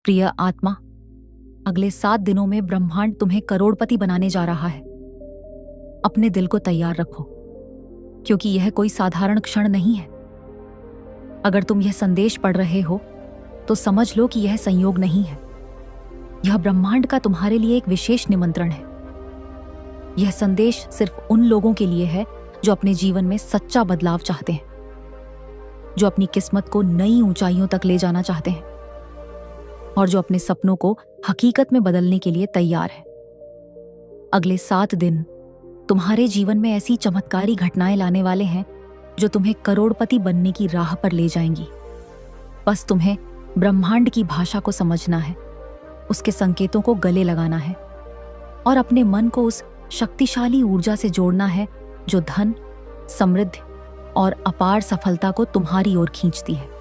प्रिय आत्मा, अगले 7 दिनों में ब्रह्मांड तुम्हें करोड़पति बनाने जा रहा है। अपने दिल को तैयार रखो, क्योंकि यह कोई साधारण क्षण नहीं है। अगर तुम यह संदेश पढ़ रहे हो तो समझ लो कि यह संयोग नहीं है। यह ब्रह्मांड का तुम्हारे लिए एक विशेष निमंत्रण है। यह संदेश सिर्फ उन लोगों के लिए है जो अपने जीवन में सच्चा बदलाव चाहते हैं, जो अपनी किस्मत को नई ऊंचाइयों तक ले जाना चाहते हैं और जो अपने सपनों को हकीकत में बदलने के लिए तैयार है। अगले 7 दिन तुम्हारे जीवन में ऐसी चमत्कारी घटनाएं लाने वाले हैं जो तुम्हें करोड़पति बनने की राह पर ले जाएंगी। बस तुम्हें ब्रह्मांड की भाषा को समझना है, उसके संकेतों को गले लगाना है और अपने मन को उस शक्तिशाली ऊर्जा से जोड़ना है जो धन, समृद्धि और अपार सफलता को तुम्हारी ओर खींचती है।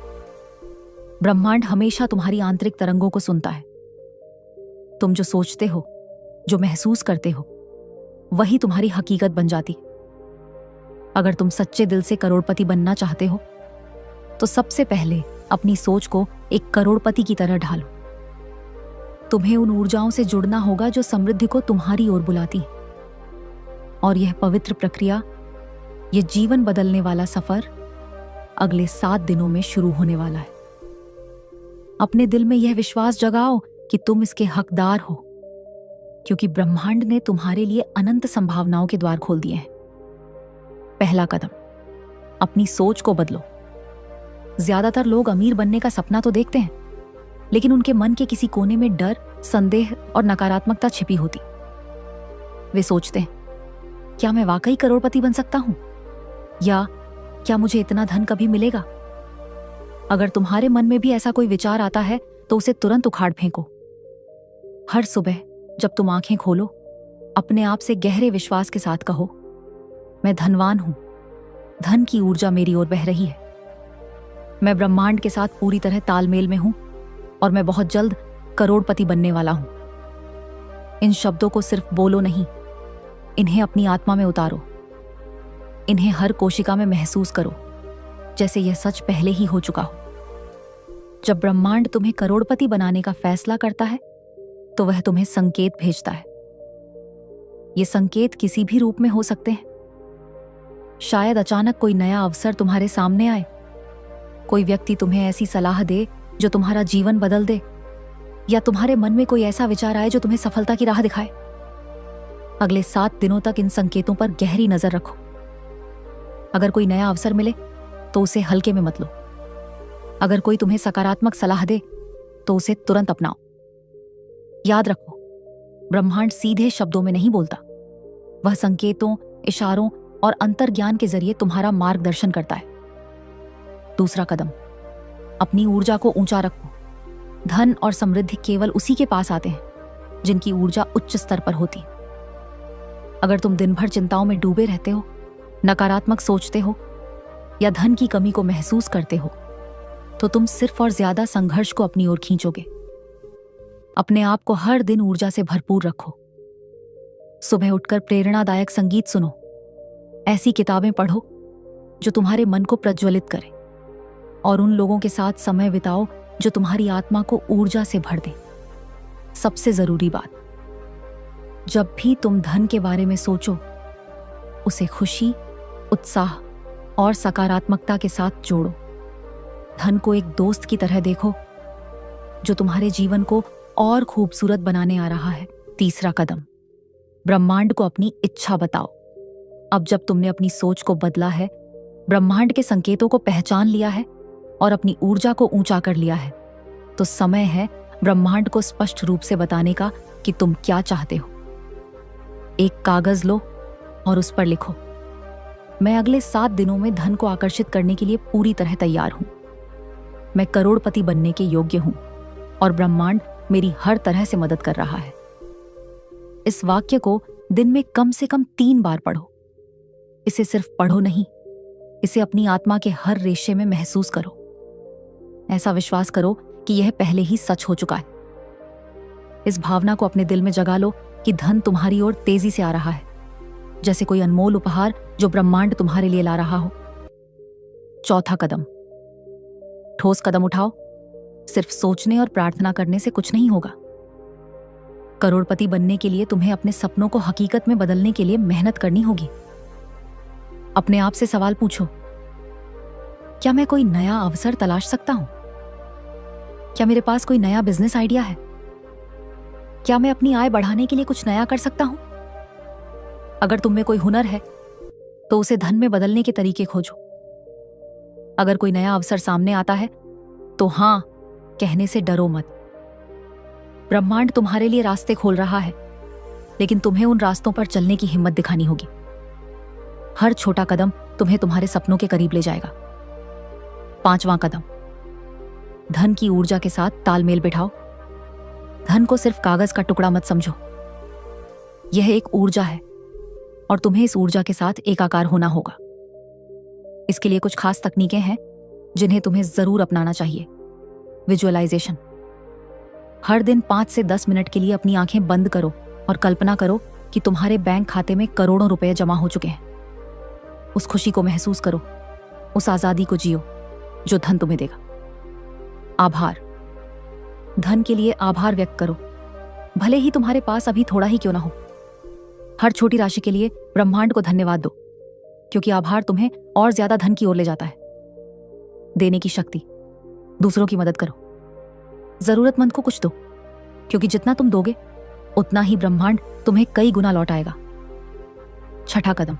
ब्रह्मांड हमेशा तुम्हारी आंतरिक तरंगों को सुनता है। तुम जो सोचते हो, जो महसूस करते हो, वही तुम्हारी हकीकत बन जाती। अगर तुम सच्चे दिल से करोड़पति बनना चाहते हो तो सबसे पहले अपनी सोच को एक करोड़पति की तरह ढालो। तुम्हें उन ऊर्जाओं से जुड़ना होगा जो समृद्धि को तुम्हारी ओर बुलाती है। और यह पवित्र प्रक्रिया, यह जीवन बदलने वाला सफर अगले 7 दिनों में शुरू होने वाला है। अपने दिल में यह विश्वास जगाओ कि तुम इसके हकदार हो, क्योंकि ब्रह्मांड ने तुम्हारे लिए अनंत संभावनाओं के द्वार खोल दिए हैं। पहला कदम, अपनी सोच को बदलो। ज्यादातर लोग अमीर बनने का सपना तो देखते हैं, लेकिन उनके मन के किसी कोने में डर, संदेह और नकारात्मकता छिपी होती। वे सोचते हैं, क्या मैं वाकई करोड़पति बन सकता हूं? या क्या मुझे इतना धन कभी मिलेगा? अगर तुम्हारे मन में भी ऐसा कोई विचार आता है तो उसे तुरंत उखाड़ फेंको। हर सुबह जब तुम आंखें खोलो, अपने आप से गहरे विश्वास के साथ कहो, मैं धनवान हूं, धन की ऊर्जा मेरी ओर बह रही है। मैं ब्रह्मांड के साथ पूरी तरह तालमेल में हूं और मैं बहुत जल्द करोड़पति बनने वाला हूं। इन शब्दों को सिर्फ बोलो नहीं, इन्हें अपनी आत्मा में उतारो। इन्हें हर कोशिका में महसूस करो, जैसे यह सच पहले ही हो चुका हो। जब ब्रह्मांड तुम्हें करोड़पति बनाने का फैसला करता है तो वह तुम्हें संकेत भेजता है। ये संकेत किसी भी रूप में हो सकते हैं। शायद अचानक कोई नया अवसर तुम्हारे सामने आए, कोई व्यक्ति तुम्हें ऐसी सलाह दे जो तुम्हारा जीवन बदल दे, या तुम्हारे मन में कोई ऐसा विचार आए जो तुम्हें सफलता की राह दिखाए। अगले 7 दिनों तक इन संकेतों पर गहरी नजर रखो। अगर कोई नया अवसर मिले तो उसे हल्के में मत लो। अगर कोई तुम्हें सकारात्मक सलाह दे तो उसे तुरंत अपनाओ। याद रखो, ब्रह्मांड सीधे शब्दों में नहीं बोलता। वह संकेतों, इशारों और अंतर्ज्ञान के जरिए तुम्हारा मार्गदर्शन करता है। दूसरा कदम, अपनी ऊर्जा को ऊंचा रखो। धन और समृद्धि केवल उसी के पास आते हैं जिनकी ऊर्जा उच्च स्तर पर होती। अगर तुम दिन भर चिंताओं में डूबे रहते हो, नकारात्मक सोचते हो या धन की कमी को महसूस करते हो, तो तुम सिर्फ और ज्यादा संघर्ष को अपनी ओर खींचोगे। अपने आप को हर दिन ऊर्जा से भरपूर रखो। सुबह उठकर प्रेरणादायक संगीत सुनो, ऐसी किताबें पढ़ो जो तुम्हारे मन को प्रज्वलित करें, और उन लोगों के साथ समय बिताओ जो तुम्हारी आत्मा को ऊर्जा से भर दें। सबसे जरूरी बात, जब भी तुम धन के बारे में सोचो, उसे खुशी, उत्साह और सकारात्मकता के साथ जोड़ो। धन को एक दोस्त की तरह देखो जो तुम्हारे जीवन को और खूबसूरत बनाने आ रहा है। तीसरा कदम, ब्रह्मांड को अपनी इच्छा बताओ। अब जब तुमने अपनी सोच को बदला है, ब्रह्मांड के संकेतों को पहचान लिया है और अपनी ऊर्जा को ऊंचा कर लिया है, तो समय है ब्रह्मांड को स्पष्ट रूप से बताने का कि तुम क्या चाहते हो। एक कागज लो और उस पर लिखो, मैं अगले 7 दिनों में धन को आकर्षित करने के लिए पूरी तरह तैयार हूं। मैं करोड़पति बनने के योग्य हूं और ब्रह्मांड मेरी हर तरह से मदद कर रहा है। इस वाक्य को दिन में कम से कम 3 बार पढ़ो। इसे सिर्फ पढ़ो नहीं, इसे अपनी आत्मा के हर रेशे में महसूस करो। ऐसा विश्वास करो कि यह पहले ही सच हो चुका है। इस भावना को अपने दिल में जगा लो कि धन तुम्हारी ओर तेजी से आ रहा है, जैसे कोई अनमोल उपहार जो ब्रह्मांड तुम्हारे लिए ला रहा हो। चौथा कदम, ठोस कदम उठाओ। सिर्फ सोचने और प्रार्थना करने से कुछ नहीं होगा। करोड़पति बनने के लिए तुम्हें अपने सपनों को हकीकत में बदलने के लिए मेहनत करनी होगी। अपने आप से सवाल पूछो, क्या मैं कोई नया अवसर तलाश सकता हूं? क्या मेरे पास कोई नया बिजनेस आइडिया है? क्या मैं अपनी आय बढ़ाने के लिए कुछ नया कर सकता हूं? अगर तुम में कोई हुनर है तो उसे धन में बदलने के तरीके खोजो। अगर कोई नया अवसर सामने आता है तो हां कहने से डरो मत। ब्रह्मांड तुम्हारे लिए रास्ते खोल रहा है, लेकिन तुम्हें उन रास्तों पर चलने की हिम्मत दिखानी होगी। हर छोटा कदम तुम्हें तुम्हारे सपनों के करीब ले जाएगा। 5वां कदम, धन की ऊर्जा के साथ तालमेल बिठाओ। धन को सिर्फ कागज का टुकड़ा मत समझो। यह एक ऊर्जा है और तुम्हें इस ऊर्जा के साथ एकाकार होना होगा। इसके लिए कुछ खास तकनीकें हैं जिन्हें तुम्हें जरूर अपनाना चाहिए। विजुअलाइजेशन। हर दिन 5 से 10 मिनट के लिए अपनी आंखें बंद करो और कल्पना करो कि तुम्हारे बैंक खाते में करोड़ों रुपए जमा हो चुके हैं। उस खुशी को महसूस करो, उस आजादी को जियो जो धन तुम्हें देगा। आभार। धन के लिए आभार व्यक्त करो, भले ही तुम्हारे पास अभी थोड़ा ही क्यों ना हो। हर छोटी राशि के लिए ब्रह्मांड को धन्यवाद दो, क्योंकि आभार तुम्हें और ज्यादा धन की ओर ले जाता है। देने की शक्ति। दूसरों की मदद करो, जरूरतमंद को कुछ दो, क्योंकि जितना तुम दोगे उतना ही ब्रह्मांड तुम्हें कई गुना लौटाएगा। 6ठा कदम,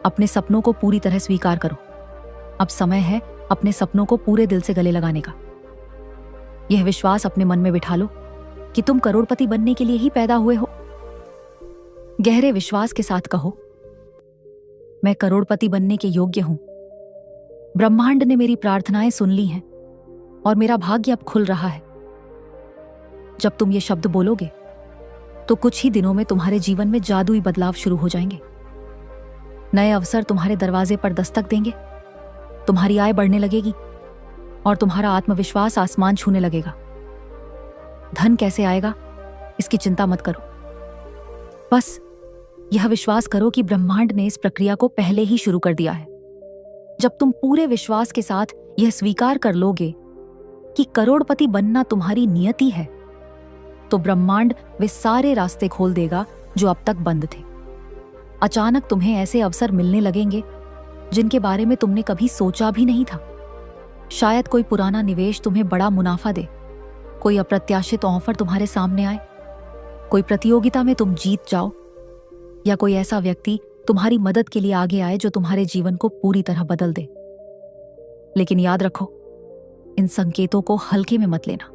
अपने सपनों को पूरी तरह स्वीकार करो। अब समय है अपने सपनों को पूरे दिल से गले लगाने का। यह विश्वास अपने मन में बिठा लो कि तुम करोड़पति बनने के लिए ही पैदा हुए हो। गहरे विश्वास के साथ कहो, मैं करोड़पति बनने के योग्य हूं। ब्रह्मांड ने मेरी प्रार्थनाएं सुन ली हैं और मेरा भाग्य अब खुल रहा है। जब तुम ये शब्द बोलोगे तो कुछ ही दिनों में तुम्हारे जीवन में जादुई बदलाव शुरू हो जाएंगे। नए अवसर तुम्हारे दरवाजे पर दस्तक देंगे, तुम्हारी आय बढ़ने लगेगी और तुम्हारा आत्मविश्वास आसमान छूने लगेगा। धन कैसे आएगा इसकी चिंता मत करो, बस यह विश्वास करो कि ब्रह्मांड ने इस प्रक्रिया को पहले ही शुरू कर दिया है। जब तुम पूरे विश्वास के साथ यह स्वीकार कर लोगे कि करोड़पति बनना तुम्हारी नियति है, तो ब्रह्मांड वे सारे रास्ते खोल देगा जो अब तक बंद थे। अचानक तुम्हें ऐसे अवसर मिलने लगेंगे जिनके बारे में तुमने कभी सोचा भी नहीं था। शायद कोई पुराना निवेश तुम्हें बड़ा मुनाफा दे, कोई अप्रत्याशित ऑफर तुम्हारे सामने आए, कोई प्रतियोगिता में तुम जीत जाओ, या कोई ऐसा व्यक्ति तुम्हारी मदद के लिए आगे आए जो तुम्हारे जीवन को पूरी तरह बदल दे। लेकिन याद रखो, इन संकेतों को हल्के में मत लेना।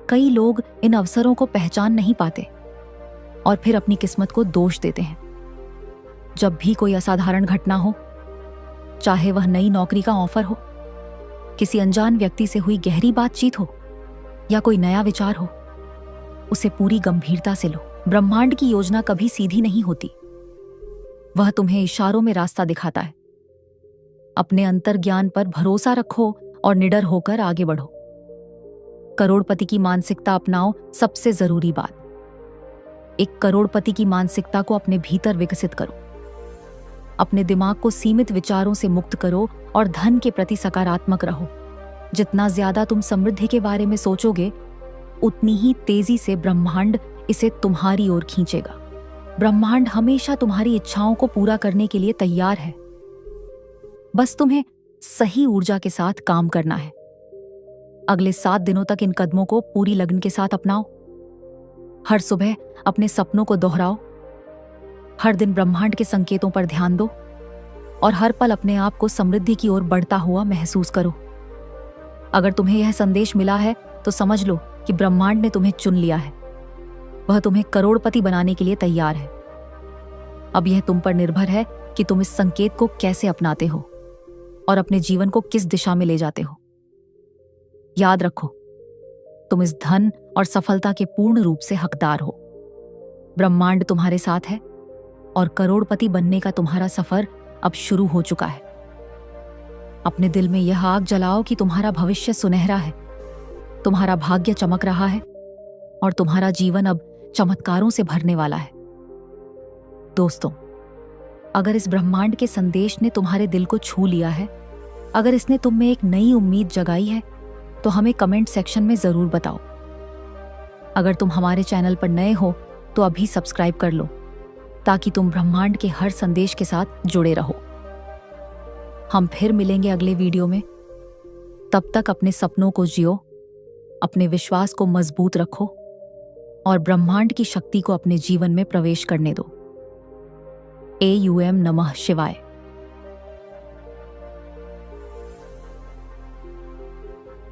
कई लोग इन अवसरों को पहचान नहीं पाते और फिर अपनी किस्मत को दोष देते हैं। जब भी कोई असाधारण घटना हो, चाहे वह नई नौकरी का ऑफर हो, किसी अनजान व्यक्ति से हुई गहरी बातचीत हो या कोई नया विचार हो, उसे पूरी गंभीरता से लो। ब्रह्मांड की योजना कभी सीधी नहीं होती, वह तुम्हें इशारों में रास्ता दिखाता है। अपने अंतर्ज्ञान पर भरोसा रखो और निडर होकर आगे बढ़ो। करोड़पति की मानसिकता अपनाओ। सबसे जरूरी बात, एक करोड़पति की मानसिकता को अपने भीतर विकसित करो। अपने दिमाग को सीमित विचारों से मुक्त करो और धन के प्रति सकारात्मक रहो। जितना ज्यादा तुम समृद्धि के बारे में सोचोगे, उतनी ही तेजी से ब्रह्मांड इसे तुम्हारी ओर खींचेगा। ब्रह्मांड हमेशा तुम्हारी इच्छाओं को पूरा करने के लिए तैयार है। बस तुम्हें सही ऊर्जा के साथ काम करना है। अगले 7 दिनों तक इन कदमों को पूरी लगन के साथ अपनाओ। हर सुबह अपने सपनों को दोहराओ, हर दिन ब्रह्मांड के संकेतों पर ध्यान दो और हर पल अपने आप को समृद्धि की ओर बढ़ता हुआ महसूस करो। अगर तुम्हें यह संदेश मिला है तो समझ लो कि ब्रह्मांड ने तुम्हें चुन लिया है। वह तुम्हें करोड़पति बनाने के लिए तैयार है। अब यह तुम पर निर्भर है कि तुम इस संकेत को कैसे अपनाते हो और अपने जीवन को किस दिशा में ले जाते हो। याद रखो, तुम इस धन और सफलता के पूर्ण रूप से हकदार हो। ब्रह्मांड तुम्हारे साथ है और करोड़पति बनने का तुम्हारा सफर अब शुरू हो चुका है। अपने दिल में यह आग जलाओ कि तुम्हारा भविष्य सुनहरा है, तुम्हारा भाग्य चमक रहा है और तुम्हारा जीवन अब चमत्कारों से भरने वाला है। दोस्तों, अगर इस ब्रह्मांड के संदेश ने तुम्हारे दिल को छू लिया है, अगर इसने तुम में एक नई उम्मीद जगाई है, तो हमें कमेंट सेक्शन में ज़रूर बताओ। अगर तुम हमारे चैनल पर नए हो तो अभी सब्सक्राइब कर लो, ताकि तुम ब्रह्मांड के हर संदेश के साथ जुड़े रहो। हम फिर मिलेंगे अगले वीडियो में। तब तक अपने सपनों को जियो, अपने विश्वास को मजबूत रखो और ब्रह्मांड की शक्ति को अपने जीवन में प्रवेश करने दो। AUM नमः शिवाय।